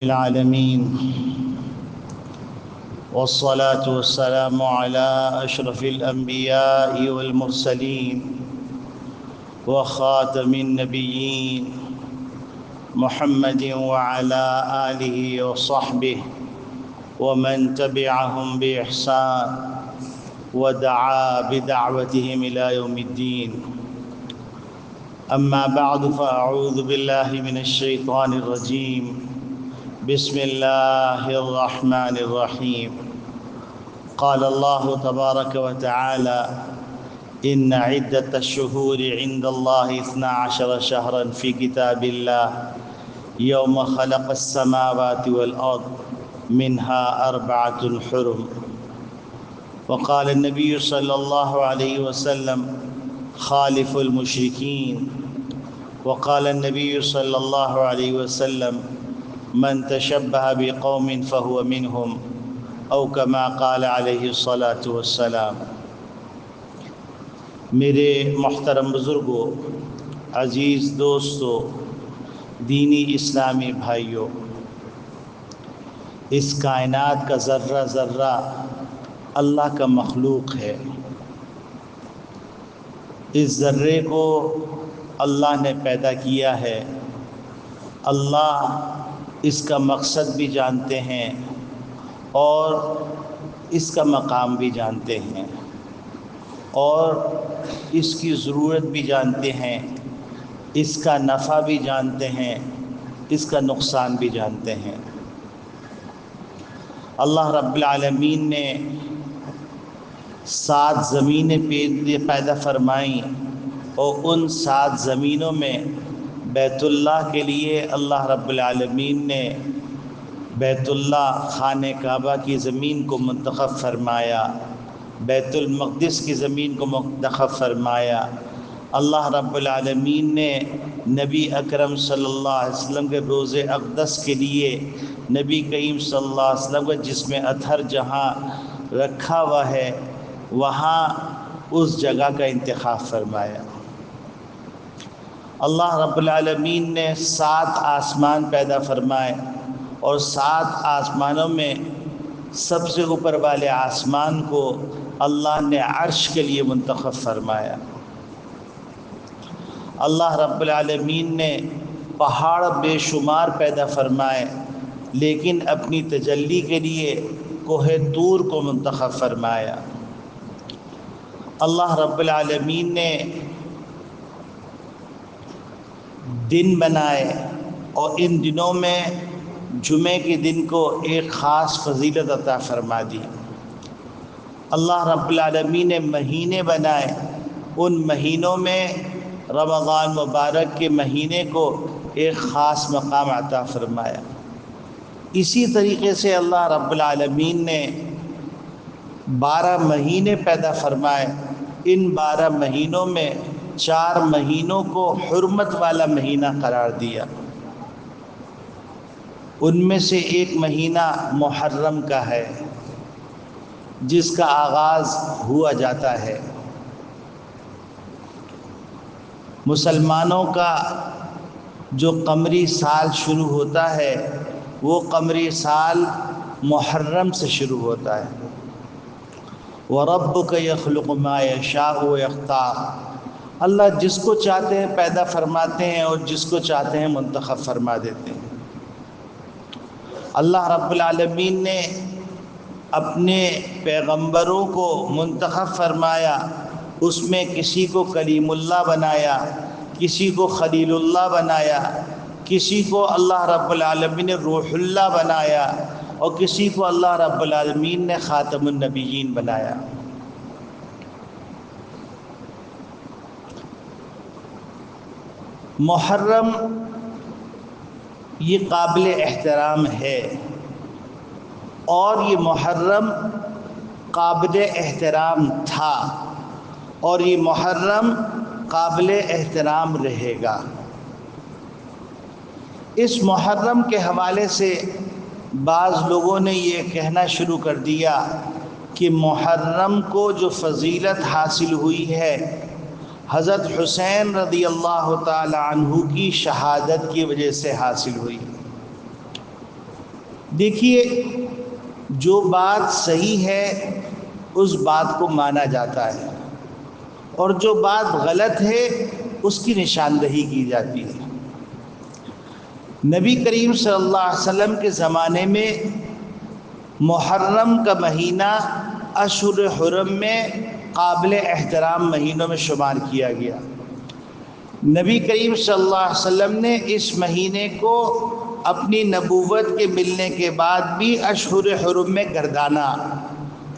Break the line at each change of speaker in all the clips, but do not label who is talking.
العالمين والصلاة والسلام على أشرف الأنبياء والمرسلين وخاتم النبيين محمد وعلى آله وصحبه ومن تبعهم بإحسان ودعا بدعوتهم إلى يوم الدين. أما بعد فأعوذ بالله من الشيطان الرجيم. بسم الله الرحمن الرحيم. قال الله تبارك وتعالى إن عدة الشهور عند الله 12 شهرا في كتاب الله يوم خلق السماوات والأرض منها 4 حرم. وقال النبي صلى الله عليه وسلم خالف المشركين. وقال النبي صلى الله عليه وسلم من تشبه بقوم فهو منهم او كما قال علیہ الصلاۃ والسلام. میرے محترم بزرگوں، عزیز دوستوں، دینی اسلامی بھائیوں، اس کائنات کا ذرہ ذرہ اللہ کا مخلوق ہے. اس ذرے کو اللہ نے پیدا کیا ہے. اللہ اس کا مقصد بھی جانتے ہیں اور اس کا مقام بھی جانتے ہیں اور اس کی ضرورت بھی جانتے ہیں، اس کا نفع بھی جانتے ہیں، اس کا نقصان بھی جانتے ہیں. اللہ رب العالمین نے 7 زمینیں پیدا فرمائیں اور ان 7 زمینوں میں بیت اللہ کے لیے اللہ رب العالمین نے بیت اللہ خانہ کعبہ کی زمین کو منتخب فرمایا، بیت المقدس کی زمین کو منتخب فرمایا. اللہ رب العالمین نے نبی اکرم صلی اللہ علیہ وسلم کے روض اقدس کے لیے نبی کریم صلی اللہ علیہ وسلم کا جسم اطہر جہاں رکھا ہوا ہے وہاں اس جگہ کا انتخاب فرمایا. اللہ رب العالمین نے 7 آسمان پیدا فرمائے اور 7 آسمانوں میں سب سے اوپر والے آسمان کو اللہ نے عرش کے لیے منتخب فرمایا. اللہ رب العالمین نے پہاڑ بے شمار پیدا فرمائے لیکن اپنی تجلی کے لیے کوہ طور کو منتخب فرمایا. اللہ رب العالمین نے دن بنائے اور ان دنوں میں جمعے کے دن کو ایک خاص فضیلت عطا فرما دی. اللہ رب العالمین نے مہینے بنائے، ان مہینوں میں رمضان مبارک کے مہینے کو ایک خاص مقام عطا فرمایا. اسی طریقے سے اللہ رب العالمین نے 12 مہینے پیدا فرمائے. ان 12 مہینوں میں 4 مہینوں کو حرمت والا مہینہ قرار دیا. ان میں سے ایک مہینہ محرم کا ہے جس کا آغاز ہوا جاتا ہے. مسلمانوں کا جو قمری سال شروع ہوتا ہے وہ قمری سال محرم سے شروع ہوتا ہے. وَرَبُّكَ يَخْلُقُ مَا يَشَاءُ وَيَخْتَارُ. اللہ جس کو چاہتے ہیں پیدا فرماتے ہیں اور جس کو چاہتے ہیں منتخب فرما دیتے ہیں. اللہ رب العالمین نے اپنے پیغمبروں کو منتخب فرمایا. اس میں کسی کو کلیم اللہ بنایا، کسی کو خلیل اللہ بنایا، کسی کو اللہ رب العالمین نے روح اللہ بنایا اور کسی کو اللہ رب العالمین نے خاتم النبیین بنایا. محرم یہ قابل احترام ہے اور یہ محرم قابل احترام تھا اور یہ محرم قابل احترام رہے گا. اس محرم کے حوالے سے بعض لوگوں نے یہ کہنا شروع کر دیا کہ محرم کو جو فضیلت حاصل ہوئی ہے حضرت حسین رضی اللہ تعالی عنہ کی شہادت کی وجہ سے حاصل ہوئی. دیکھیے، جو بات صحیح ہے اس بات کو مانا جاتا ہے، اور جو بات غلط ہے اس کی نشاندہی کی جاتی ہے۔ نبی کریم صلی اللہ علیہ وسلم کے زمانے میں محرم کا مہینہ اشہر حرم میں قابل احترام مہینوں میں شمار کیا گیا۔ نبی کریم صلی اللہ علیہ وسلم نے اس مہینے کو اپنی نبوت کے ملنے کے بعد بھی اشہر حرم میں گردانا۔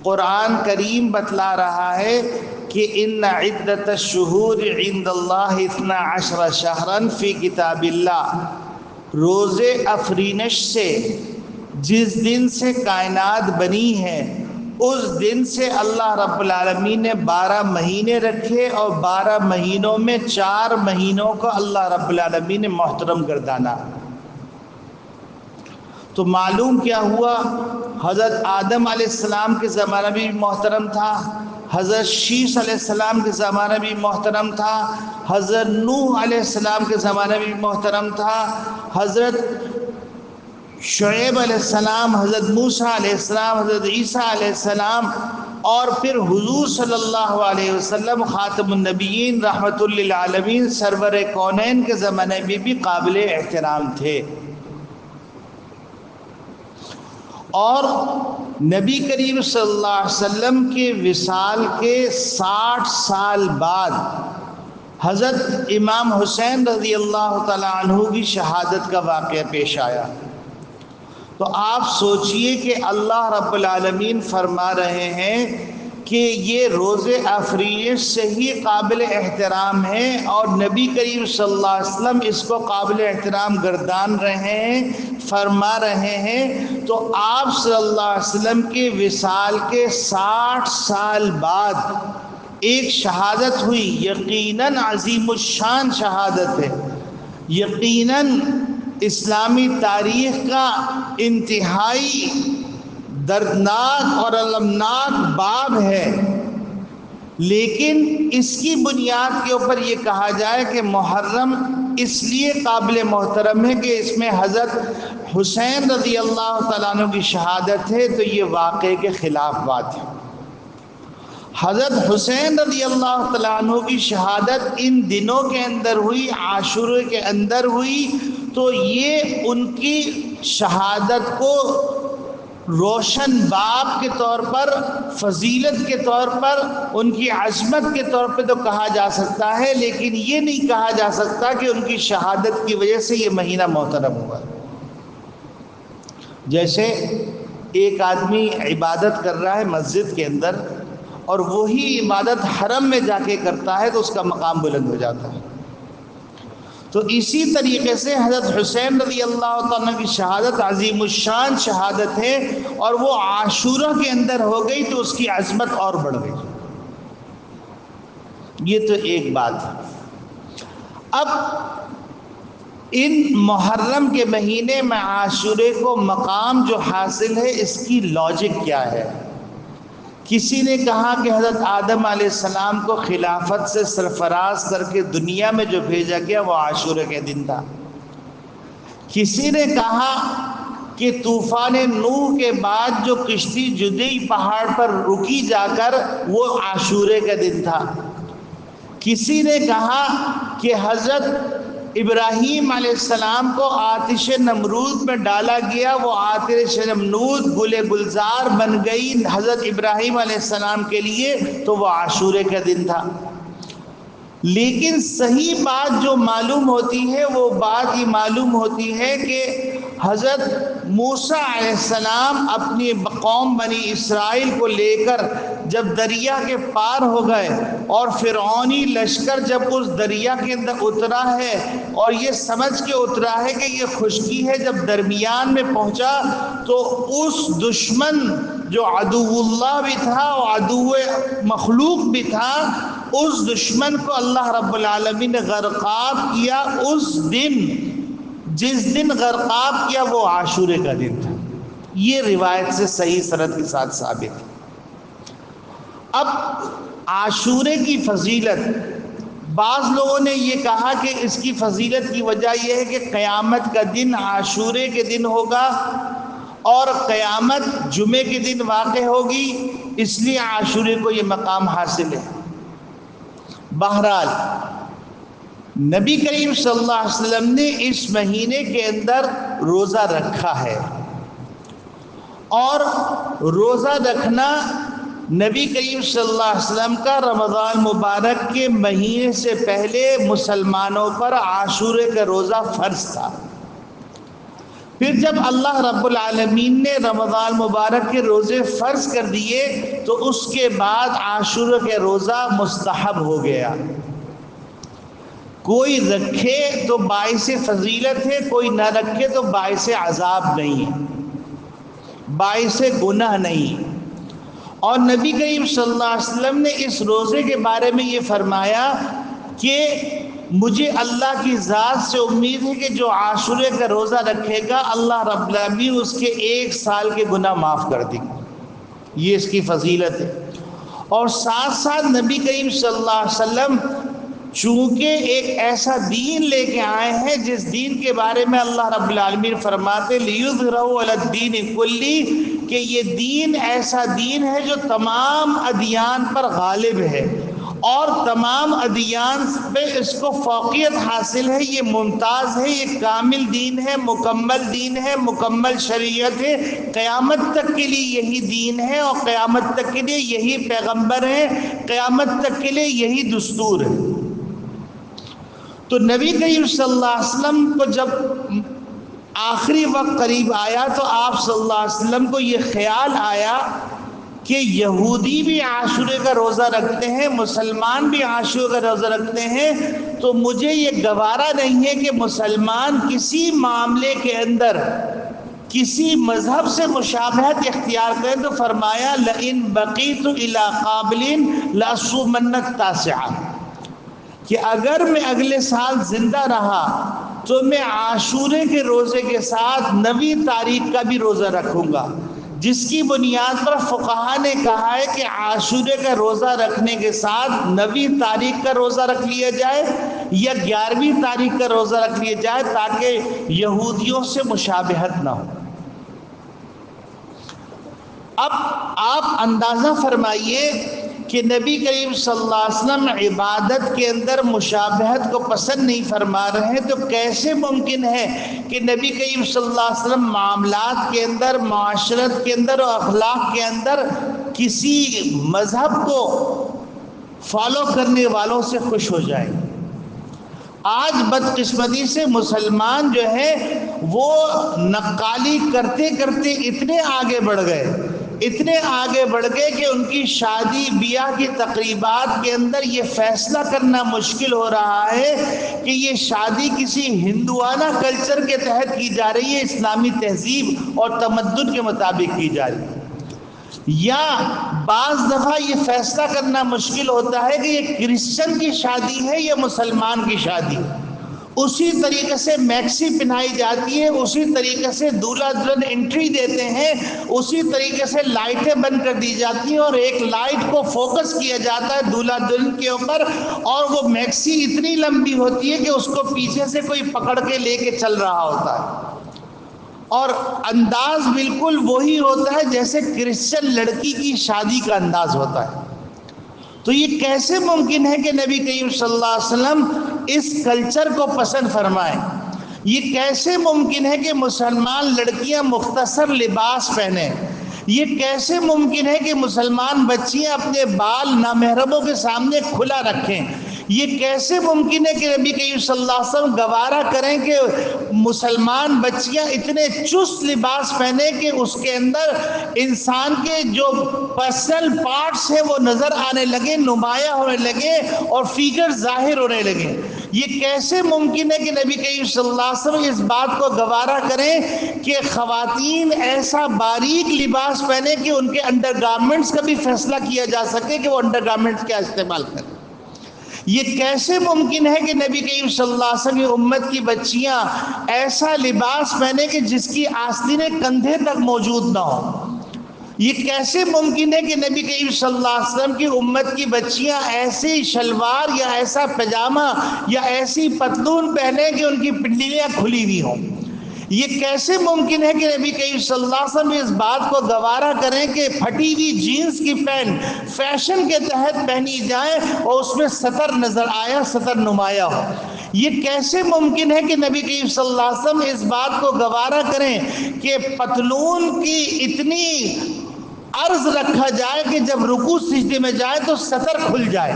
قرآن کریم بتلا رہا ہے کہ ان عدت الشہور عند اللہ 12 شہرا فی کتاب اللہ، روز افرینش سے جس دن سے کائنات بنی ہے اس دن سے اللہ رب العالمین نے 12 مہینے رکھے، اور 12 مہینوں میں 4 مہینوں کو اللہ رب العالمین نے محترم گردانا۔ تو معلوم کیا ہوا، حضرت آدم علیہ السلام کے زمانہ بھی محترم تھا، حضرت شیش علیہ السلام کے زمانہ بھی محترم تھا، حضرت نوح علیہ السلام کے زمانہ بھی محترم تھا، حضرت شعیب علیہ السلام، حضرت موسیٰ علیہ السلام، حضرت عیسیٰ علیہ السلام، اور پھر حضور صلی اللہ علیہ وسلم خاتم النبیین رحمت للعالمین سرور کونین کے زمانے میں بھی قابل احترام تھے۔ اور نبی کریم صلی اللہ علیہ وسلم کے وصال کے 60 سال بعد حضرت امام حسین رضی اللہ تعالی عنہ کی شہادت کا واقعہ پیش آیا۔ تو آپ سوچئے کہ اللہ رب العالمین فرما رہے ہیں کہ یہ روز افرینش سے ہی قابل احترام ہے، اور نبی کریم صلی اللہ علیہ وسلم اس کو قابل احترام گردان رہے ہیں، فرما رہے ہیں۔ تو آپ صلی اللہ علیہ وسلم کے وصال کے 60 سال بعد ایک شہادت ہوئی، یقیناً عظیم الشان شہادت ہے، یقیناً اسلامی تاریخ کا انتہائی دردناک اور المناک باب ہے، لیکن اس کی بنیاد کے اوپر یہ کہا جائے کہ محرم اس لیے قابل محترم ہے کہ اس میں حضرت حسین رضی اللہ تعالیٰ عنہ کی شہادت ہے، تو یہ واقعے کے خلاف بات ہے۔ حضرت حسین رضی اللہ تعالیٰ عنہ کی شہادت ان دنوں کے اندر ہوئی، عاشورہ کے اندر ہوئی، تو یہ ان کی شہادت کو روشن باب کے طور پر، فضیلت کے طور پر، ان کی عظمت کے طور پہ تو کہا جا سکتا ہے، لیکن یہ نہیں کہا جا سکتا کہ ان کی شہادت کی وجہ سے یہ مہینہ محترم ہوا۔ جیسے ایک آدمی عبادت کر رہا ہے مسجد کے اندر، اور وہی عبادت حرم میں جا کے کرتا ہے تو اس کا مقام بلند ہو جاتا ہے۔ تو اسی طریقے سے حضرت حسین رضی اللہ تعالیٰ کی شہادت عظیم الشان شہادت ہے، اور وہ عاشورہ کے اندر ہو گئی تو اس کی عظمت اور بڑھ گئی۔ یہ تو ایک بات ہے۔ اب ان محرم کے مہینے میں عاشورے کو مقام جو حاصل ہے، اس کی لاجک کیا ہے؟ کسی نے کہا کہ حضرت آدم علیہ السلام کو خلافت سے سرفراز کر کے دنیا میں جو بھیجا گیا وہ عاشورہ کے دن تھا۔ کسی نے کہا کہ طوفان نوح کے بعد جو کشتی جدی پہاڑ پر رکی جا کر وہ عاشورہ کا دن تھا۔ کسی نے کہا کہ حضرت ابراہیم علیہ السلام کو آتش نمرود میں ڈالا گیا، وہ آتش نمرود گل گلزار بن گئی حضرت ابراہیم علیہ السلام کے لیے، تو وہ عاشورہ کا دن تھا۔ لیکن صحیح بات جو معلوم ہوتی ہے وہ بات یہ معلوم ہوتی ہے کہ حضرت موسیٰ علیہ السلام اپنی قوم بنی اسرائیل کو لے کر جب دریا کے پار ہو گئے، اور فرعونی لشکر جب اس دریا کے اندر اترا ہے اور یہ سمجھ کے اترا ہے کہ یہ خشکی ہے، جب درمیان میں پہنچا تو اس دشمن جو عدو اللہ بھی تھا اور عدو مخلوق بھی تھا، اس دشمن کو اللہ رب العالمین نے غرقاب کیا۔ اس دن جس دن غرقاب کیا وہ عاشورہ کا دن تھا۔ یہ روایت سے صحیح سند کے ساتھ ثابت ہے۔ اب عاشورہ کی فضیلت، بعض لوگوں نے یہ کہا کہ اس کی فضیلت کی وجہ یہ ہے کہ قیامت کا دن عاشورہ کے دن ہوگا، اور قیامت جمعے کے دن واقع ہوگی، اس لیے عاشورے کو یہ مقام حاصل ہے۔ بہرحال نبی کریم صلی اللہ علیہ وسلم نے اس مہینے کے اندر روزہ رکھا ہے، اور روزہ رکھنا نبی کریم صلی اللہ علیہ وسلم کا رمضان مبارک کے مہینے سے پہلے مسلمانوں پر عاشورے کا روزہ فرض تھا۔ پھر جب اللہ رب العالمین نے رمضان مبارک کے روزے فرض کر دیے تو اس کے بعد عاشورے کا روزہ مستحب ہو گیا۔ کوئی رکھے تو باعث فضیلت ہے، کوئی نہ رکھے تو باعث عذاب نہیں ہے، باعث گناہ نہیں۔ اور نبی کریم صلی اللہ علیہ وسلم نے اس روزے کے بارے میں یہ فرمایا کہ مجھے اللہ کی ذات سے امید ہے کہ جو عاشورے کا روزہ رکھے گا اللہ رب العالمین اس کے 1 سال کے گناہ معاف کر دے گا۔ یہ اس کی فضیلت ہے۔ اور ساتھ ساتھ نبی کریم صلی اللہ علیہ وسلم چونکہ ایک ایسا دین لے کے آئے ہیں جس دین کے بارے میں اللہ رب العالمین فرماتے لِيُظْهِرَهُ عَلَى الدِّينِ كُلِّهِ کہ یہ دین ایسا دین ہے جو تمام ادیان پر غالب ہے اور تمام ادیان پہ اس کو فوقیت حاصل ہے، یہ ممتاز ہے، یہ کامل دین ہے، مکمل دین ہے، مکمل شریعت ہے، قیامت تک کے لیے یہی دین ہے اور قیامت تک کے لیے یہی پیغمبر ہے، قیامت تک کے لیے یہی دستور ہے۔ تو نبی کریم صلی اللہ علیہ وسلم کو جب آخری وقت قریب آیا تو آپ صلی اللہ علیہ وسلم کو یہ خیال آیا کہ یہودی بھی عاشورے کا روزہ رکھتے ہیں، مسلمان بھی عاشورے کا روزہ رکھتے ہیں، تو مجھے یہ گوارا نہیں ہے کہ مسلمان کسی معاملے کے اندر کسی مذہب سے مشابہت اختیار کریں، تو فرمایا لَإِن بَقِيتُ إِلَىٰ قَابِلٍ لَأَصُومَنَّ التَّاسِعَةَ کہ اگر میں اگلے سال زندہ رہا تو میں عاشورے کے روزے کے ساتھ 9 تاریخ کا بھی روزہ رکھوں گا، جس کی بنیاد پر فقہا نے کہا ہے کہ عاشورے کا روزہ رکھنے کے ساتھ 9 تاریخ کا روزہ رکھ لیا جائے یا 11ویں تاریخ کا روزہ رکھ لیا جائے تاکہ یہودیوں سے مشابہت نہ ہو۔ اب آپ اندازہ فرمائیے کہ نبی کریم صلی اللہ علیہ وسلم عبادت کے اندر مشابہت کو پسند نہیں فرما رہے ہیں، تو کیسے ممکن ہے کہ نبی کریم صلی اللہ علیہ وسلم معاملات کے اندر، معاشرت کے اندر اور اخلاق کے اندر کسی مذہب کو فالو کرنے والوں سے خوش ہو جائیں؟ آج بدقسمتی سے مسلمان جو ہے وہ نقالی کرتے کرتے اتنے آگے بڑھ گئے کہ ان کی شادی بیاہ کی تقریبات کے اندر یہ فیصلہ کرنا مشکل ہو رہا ہے کہ یہ شادی کسی ہندوانہ کلچر کے تحت کی جا رہی ہے، اسلامی تہذیب اور تمدن کے مطابق کی جا رہی ہے، یا بعض دفعہ یہ فیصلہ کرنا مشکل ہوتا ہے کہ یہ کرسچن کی شادی ہے یا مسلمان کی شادی۔ اسی طریقے سے میکسی پہنائی جاتی ہے، اسی طریقے سے دولہا دلہن انٹری دیتے ہیں، اسی طریقے سے لائٹیں بند کر دی جاتی ہیں اور ایک لائٹ کو فوکس کیا جاتا ہے دولہا دلہن کے اوپر، اور وہ میکسی اتنی لمبی ہوتی ہے کہ اس کو پیچھے سے کوئی پکڑ کے لے کے چل رہا ہوتا ہے، اور انداز بالکل وہی ہوتا ہے جیسے کرسچن لڑکی کی شادی کا انداز ہوتا ہے۔ تو یہ کیسے ممکن ہے کہ نبی کریم صلی اللہ علیہ وسلم اس کلچر کو پسند فرمائیں؟ یہ کیسے ممکن ہے کہ مسلمان لڑکیاں مختصر لباس پہنیں؟ یہ کیسے ممکن ہے کہ مسلمان بچیاں اپنے بال نامحرموں کے سامنے کھلا رکھیں؟ یہ کیسے ممکن ہے کہ نبی کریم صلی اللہ علیہ وسلم گوارا کریں کہ مسلمان بچیاں اتنے چست لباس پہنے کہ اس کے اندر انسان کے جو پرسنل پارٹس ہیں وہ نظر آنے لگے، نمایاں ہونے لگے اور فیگر ظاہر ہونے لگے؟ یہ کیسے ممکن ہے کہ نبی کریم صلی اللہ علیہ وسلم اس بات کو گوارا کریں کہ خواتین ایسا باریک لباس پہنے کہ ان کے انڈر گارمنٹس کا بھی فیصلہ کیا جا سکے کہ وہ انڈر گارمنٹس کیا استعمال کریں؟ یہ کیسے ممکن ہے کہ نبی کریم صلی اللہ علیہ وسلم کی امت کی بچیاں ایسا لباس پہنے کہ جس کی آستینیں کندھے تک موجود نہ ہو؟ یہ کیسے ممکن ہے کہ نبی کریم صلی اللہ علیہ وسلم کی امت کی بچیاں ایسی شلوار یا ایسا پجامہ یا ایسی پتلون پہنے کہ ان کی پنڈلیاں کھلی ہوئی ہوں؟ یہ کیسے ممکن ہے کہ نبی کریم صلی اللہ علیہ وسلم اس بات کو گوارا کریں کہ پھٹی ہوئی جینس کی پینٹ فیشن کے تحت پہنی جائے اور اس میں سطر نظر آیا، سطر نمایاں ہو؟ یہ کیسے ممکن ہے کہ نبی کریم صلی اللہ علیہ وسلم اس بات کو گوارا کریں کہ پتلون کی اتنی عرض رکھا جائے کہ جب رکوع سجدے میں جائے تو سطر کھل جائے؟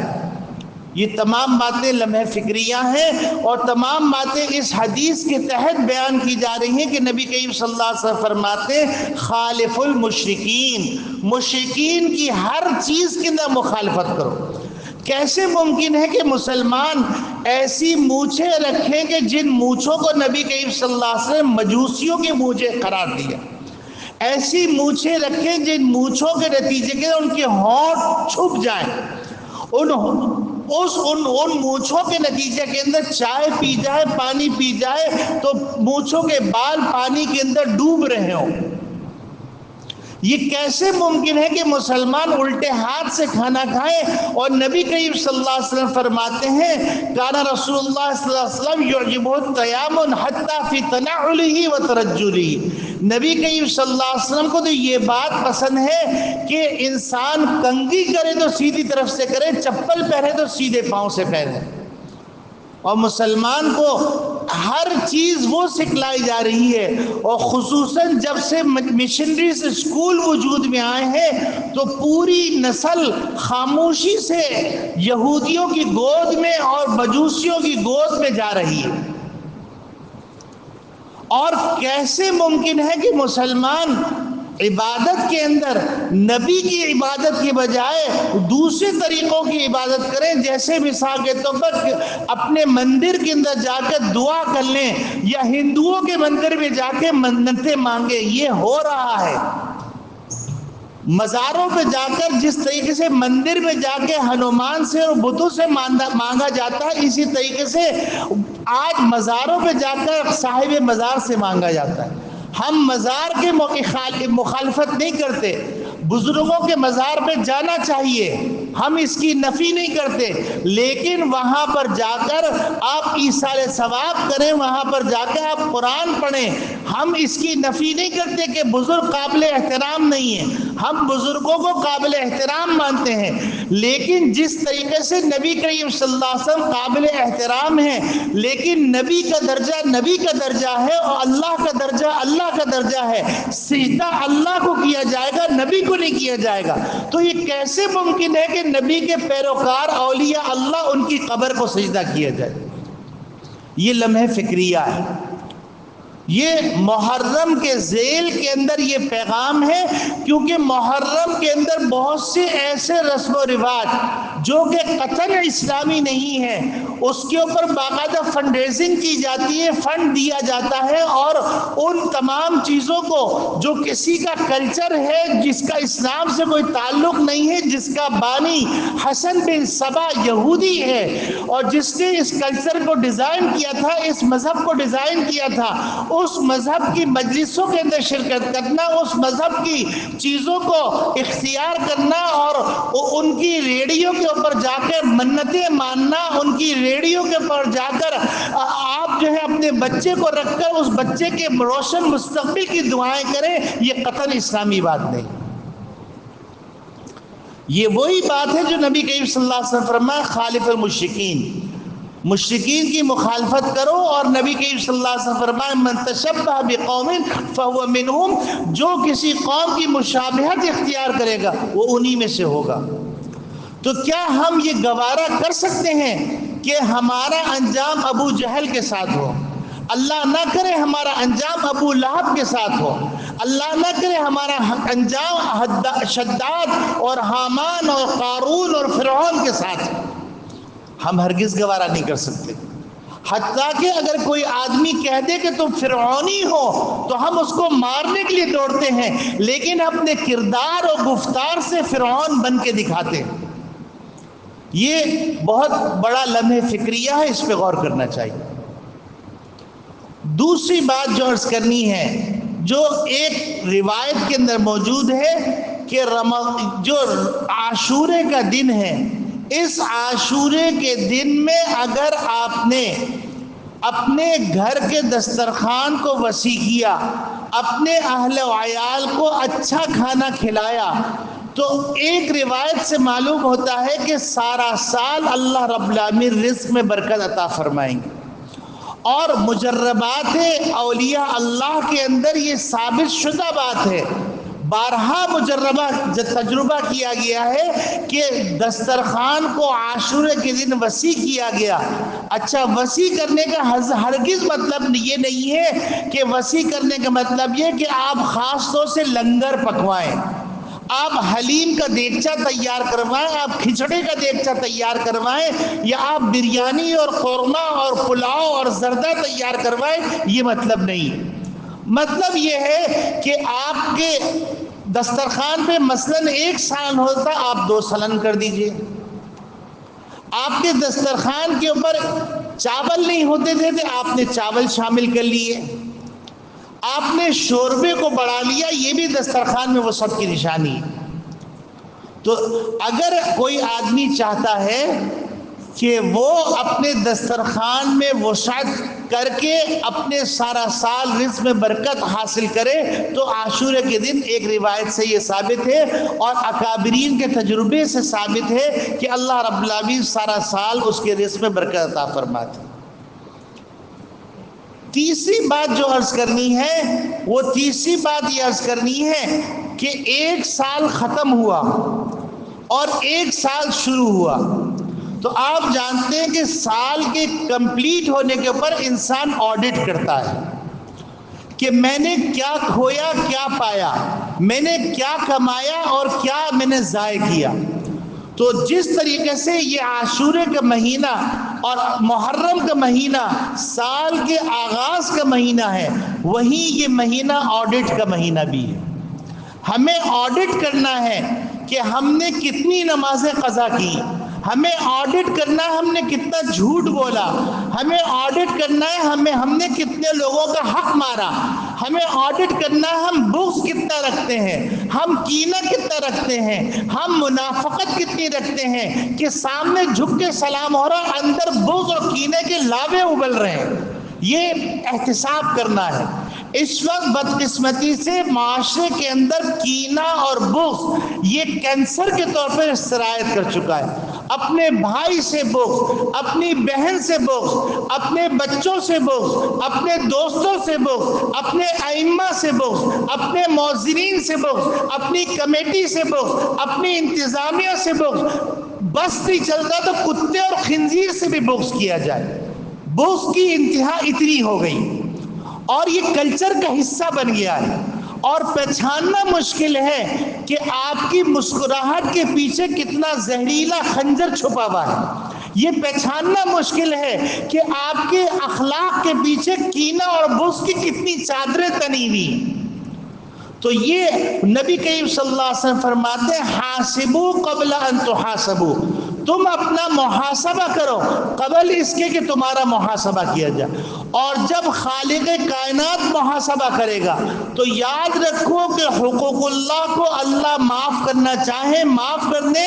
یہ تمام باتیں لمحہ فکریہ ہیں، اور تمام باتیں اس حدیث کے تحت بیان کی جا رہی ہیں کہ نبی کریم صلی اللہ علیہ وسلم فرماتے ہیں خالف المشرکین، مشرکین کی ہر چیز کے اندر مخالفت کرو۔ کیسے ممکن ہے کہ مسلمان ایسی مونچھیں رکھیں کہ جن مونچھوں کو نبی کریم صلی اللہ علیہ وسلم مجوسیوں کی مونچھیں قرار دیا، ایسی مونچھیں رکھیں جن مونچھوں کے نتیجے کے ان کے ہونٹ چھپ جائیں، ان مونچھوں کے نتیجے کے اندر چائے پی جائے، پانی پی جائے تو مونچھوں کے بال پانی کے اندر ڈوب رہے ہوں۔ یہ کیسے ممکن ہے کہ مسلمان الٹے ہاتھ سے کھانا کھائیں؟ اور نبی کریم صلی اللہ علیہ وسلم فرماتے ہیں کان رسول اللہ صلی اللہ علیہ وسلم یعجبہ التیامن حتی فی تنعلہ و ترجلہ، نبی کریم صلی اللہ علیہ وسلم کو تو یہ بات پسند ہے کہ انسان کنگھی کرے تو سیدھی طرف سے کرے، چپل پہنے تو سیدھے پاؤں سے پہنے، اور مسلمان کو ہر چیز وہ سکھلائی جا رہی ہے، اور خصوصاً جب سے مشنریز اسکول وجود میں آئے ہیں تو پوری نسل خاموشی سے یہودیوں کی گود میں اور مجوسیوں کی گود میں جا رہی ہے۔ اور کیسے ممکن ہے کہ مسلمان عبادت کے اندر نبی کی عبادت کی بجائے دوسرے طریقوں کی عبادت کریں، جیسے مثال کے طور پر اپنے مندر کے اندر جا کر دعا کر لیں یا ہندوؤں کے مندر میں جا کے منتیں مانگیں؟ یہ ہو رہا ہے۔ مزاروں پہ جا کر جس طریقے سے مندر میں جا کے ہنومان سے اور بتوں سے مانگا جاتا ہے، اسی طریقے سے آج مزاروں پہ جا کر صاحب مزار سے مانگا جاتا ہے۔ ہم مزار کے مخالفت نہیں کرتے، بزرگوں کے مزار پہ جانا چاہیے، ہم اس کی نفی نہیں کرتے، لیکن وہاں پر جا کر آپ ایصال ثواب کریں، وہاں پر جا کے آپ قرآن پڑھیں۔ ہم اس کی نفی نہیں کرتے کہ بزرگ قابل احترام نہیں ہیں، ہم بزرگوں کو قابل احترام مانتے ہیں، لیکن جس طریقے سے نبی کریم صلی اللہ علیہ وسلم قابل احترام ہیں، لیکن نبی کا درجہ نبی کا درجہ ہے اور اللہ کا درجہ اللہ کا درجہ ہے، سجدہ اللہ کو کیا جائے گا، نبی کو نہیں کیا جائے گا۔ تو یہ کیسے ممکن ہے کہ نبی کے پیروکار اولیاء اللہ ان کی قبر کو سجدہ کیا جائے؟ یہ لمحہ فکریہ ہے۔ یہ محرم کے ذیل کے اندر یہ پیغام ہے، کیونکہ محرم کے اندر بہت سے ایسے رسم و رواج جو کہ قطعاً اسلامی نہیں ہے، اس کے اوپر باقاعدہ فنڈ ریزنگ کی جاتی ہے، فنڈ دیا جاتا ہے، اور ان تمام چیزوں کو جو کسی کا کلچر ہے جس کا اسلام سے کوئی تعلق نہیں ہے، جس کا بانی حسن بن سبا یہودی ہے اور جس نے اس کلچر کو ڈیزائن کیا تھا، اس مذہب کو ڈیزائن کیا تھا، اس مذہب کی مجلسوں کے اندر شرکت کرنا، اس مذہب کی چیزوں کو اختیار کرنا اور ان کی ریڈیو کے اوپر جا کر منتیں ماننا، ان کی ریڈیو کے اوپر جا کر آپ جو ہے اپنے بچے کو رکھ کر اس بچے کے روشن مستقبل کی دعائیں کریں، یہ قطعاً اسلامی بات نہیں۔ یہ وہی بات ہے جو نبی کریم صلی اللہ علیہ وسلم فرمایا خالف المشرکین، مشرکین کی مخالفت کرو، اور نبی کریم صلی اللہ علیہ وسلم فرمایا من تشبہ بقوم فہو منہم، جو کسی قوم کی مشابہت اختیار کرے گا وہ انہی میں سے ہوگا۔ تو کیا ہم یہ گوارا کر سکتے ہیں کہ ہمارا انجام ابو جہل کے ساتھ ہو؟ اللہ نہ کرے ہمارا انجام ابو لہب کے ساتھ ہو، اللہ نہ کرے ہمارا انجام شداد اور حامان اور قارون اور فرعون کے ساتھ ہو۔ ہم ہرگز گوارا نہیں کر سکتے، حتیٰ کہ اگر کوئی آدمی کہہ دے کہ تم فرعونی ہو تو ہم اس کو مارنے کے لیے دوڑتے ہیں، لیکن اپنے کردار اور گفتار سے فرعون بن کے دکھاتے ہیں۔ یہ بہت بڑا لمحہ فکریہ ہے، اس پہ غور کرنا چاہیے۔ دوسری بات جو عرض کرنی ہے، جو ایک روایت کے اندر موجود ہے کہ جو عاشورے کا دن ہے، اس عاشورے کے دن میں اگر آپ نے اپنے گھر کے دسترخوان کو وسیع کیا، اپنے اہل و عیال کو اچھا کھانا کھلایا، تو ایک روایت سے معلوم ہوتا ہے کہ سارا سال اللہ رب العالمین رزق میں برکت عطا فرمائیں گے۔ اور مجربات اولیاء اللہ کے اندر یہ ثابت شدہ بات ہے، بارہا تجربہ کیا گیا ہے کہ دسترخوان کو عاشورے کے دن وسیع کیا گیا۔ اچھا، وسیع کرنے کا ہرگز مطلب یہ نہیں ہے کہ وسیع کرنے کا مطلب یہ کہ آپ خاص طور سے لنگر پکوائیں، آپ حلیم کا دیگچہ تیار کروائیں، آپ کھچڑے کا دیگچہ تیار کروائیں، یا آپ بریانی اور قورمہ اور پلاؤ اور زردہ تیار کروائیں، یہ مطلب نہیں۔ مطلب یہ ہے کہ آپ کے دسترخوان پہ مثلاً 1 سالن ہوتا، آپ 2 سالن کر دیجئے۔ آپ کے دسترخوان کے اوپر چاول نہیں ہوتے تھے تو آپ نے چاول شامل کر لیے، آپ نے شوربے کو بڑھا لیا، یہ بھی دسترخوان میں وسعت کی نشانی ہے۔ تو اگر کوئی آدمی چاہتا ہے کہ وہ اپنے دسترخوان میں وسعت کر کے اپنے سارا سال رزق میں برکت حاصل کرے، تو عاشورے کے دن ایک روایت سے یہ ثابت ہے اور اکابرین کے تجربے سے ثابت ہے کہ اللہ رب العالمین سارا سال اس کے رزق میں برکت عطا فرماتے۔ تیسری بات جو عرض کرنی ہے، وہ تیسری بات یہ عرض کرنی ہے کہ 1 سال ختم ہوا اور 1 سال شروع ہوا، تو آپ جانتے ہیں کہ سال کے کمپلیٹ ہونے کے اوپر انسان آڈٹ کرتا ہے کہ میں نے کیا کھویا، کیا پایا، میں نے کیا کمایا اور کیا میں نے ضائع کیا۔ تو جس طریقے سے یہ عاشورے کا مہینہ اور محرم کا مہینہ سال کے آغاز کا مہینہ ہے، وہیں یہ مہینہ آڈٹ کا مہینہ بھی ہے۔ ہمیں آڈٹ کرنا ہے کہ ہم نے کتنی نمازیں قضا کی، ہمیں آڈٹ کرنا ہے ہم نے کتنا جھوٹ بولا، ہمیں آڈٹ کرنا ہے ہم نے کتنے لوگوں کا حق مارا، ہمیں آڈٹ کرنا ہے ہم بغض کتنا رکھتے ہیں، ہم کینہ کتنا رکھتے ہیں، ہم منافقت کتنی رکھتے ہیں کہ سامنے جھک کے سلام ہو رہا، اندر بغض اور کینے کے لاوے ابل رہے ہیں۔ یہ احتساب کرنا ہے۔ اس وقت بدقسمتی سے معاشرے کے اندر کینہ اور بغض یہ کینسر کے طور پر سرایت کر چکا ہے۔ اپنے بھائی سے بغض، اپنی بہن سے بغض، اپنے بچوں سے بغض، اپنے دوستوں سے بغض، اپنے ائمہ سے بغض، اپنے مؤذنین سے بغض، اپنی کمیٹی سے بغض، اپنی انتظامیہ سے بغض، بس نہیں چلتا تو کتے اور خنزیر سے بھی بغض کیا جائے۔ بغض کی انتہا اتنی ہو گئی اور یہ کلچر کا حصہ بن گیا ہے، اور پہچاننا مشکل ہے کہ آپ کی مسکراہٹ کے پیچھے کتنا زہریلا خنجر چھپا ہوا ہے۔ یہ پہچاننا مشکل ہے کہ آپ کے اخلاق کے پیچھے کینہ اور بغض کی کتنی چادریں تنی ہوئی ہیں۔ تو یہ نبی کریم صلی اللہ علیہ وسلم فرماتے ہیں حاسبو قبل ان تحاسبو، تم اپنا محاسبہ کرو قبل اس کے کہ تمہارا محاسبہ کیا جائے۔ اور جب خالق کائنات محاسبہ کرے گا تو یاد رکھو کہ حقوق اللہ کو اللہ معاف کرنا چاہے معاف کرنے،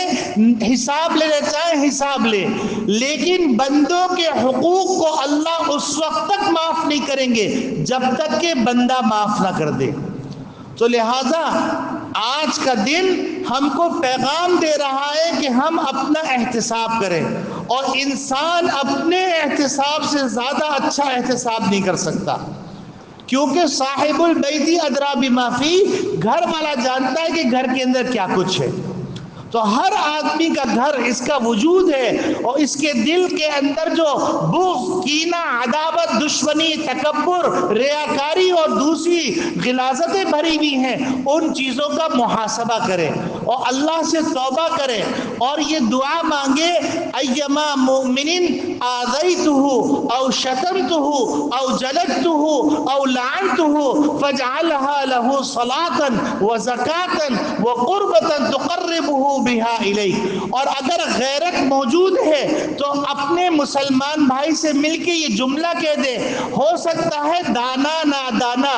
حساب لینا چاہے حساب لے، لیکن بندوں کے حقوق کو اللہ اس وقت تک معاف نہیں کریں گے جب تک کہ بندہ معاف نہ کر دے۔ تو لہٰذا آج کا دن ہم کو پیغام دے رہا ہے کہ ہم اپنا احتساب کریں، اور انسان اپنے احتساب سے زیادہ اچھا احتساب نہیں کر سکتا، کیونکہ صاحب البیت ادری بما فی، گھر والا جانتا ہے کہ گھر کے اندر کیا کچھ ہے۔ تو ہر آدمی کا گھر اس کا وجود ہے، اور اس کے دل کے اندر جو بغض، کینہ، عداوت، دشمنی، تکبر، ریاکاری اور دوسری غلاظتیں بھری ہوئی ہیں، ان چیزوں کا محاسبہ کرے اور اللہ سے توبہ کرے، اور یہ دعا مانگے ایما مومن آذیتہ او شتمتہ او جلدتہ او لعنتہ فاجعلها له صلاة وزکاة وقربة تقربہ بہا الیک۔ اور اگر غیرت موجود ہے تو اپنے مسلمان بھائی سے مل کے یہ جملہ کہہ دے، ہو سکتا ہے دانا نادانا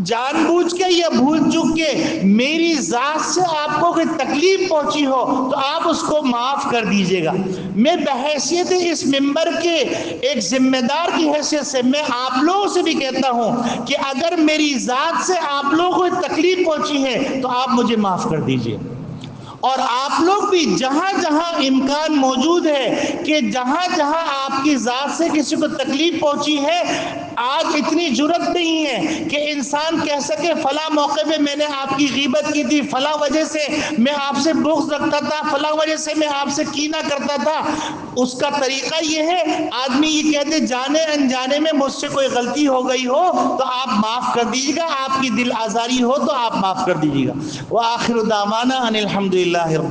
جان بوجھ کے یا بھول چک کے میری ذات سے آپ کو کوئی تکلیف پہنچی ہو تو آپ اس کو معاف کر دیجئے گا۔ میں بحیثیت اس ممبر کے ایک ذمہ دار کی حیثیت سے میں آپ لوگوں سے بھی کہتا ہوں کہ اگر میری ذات سے آپ لوگوں کو تکلیف پہنچی ہے تو آپ مجھے معاف کر دیجئے، اور آپ لوگ بھی جہاں جہاں امکان موجود ہے کہ جہاں جہاں آپ کی ذات سے کسی کو تکلیف پہنچی ہے، آج اتنی جرت نہیں ہے کہ انسان کہہ سکے فلاں موقع پہ میں نے آپ کی غیبت کی تھی، فلاں وجہ سے میں آپ سے بغض رکھتا تھا، فلاں وجہ سے میں آپ سے کینہ کرتا تھا۔ اس کا طریقہ یہ ہے آدمی یہ کہتے جانے انجانے میں مجھ سے کوئی غلطی ہو گئی ہو تو آپ معاف کر دیجیے گا، آپ کی دل آزاری ہو تو آپ معاف کر دیجیے گا۔ وآخر دعوانا ان الحمدللہ۔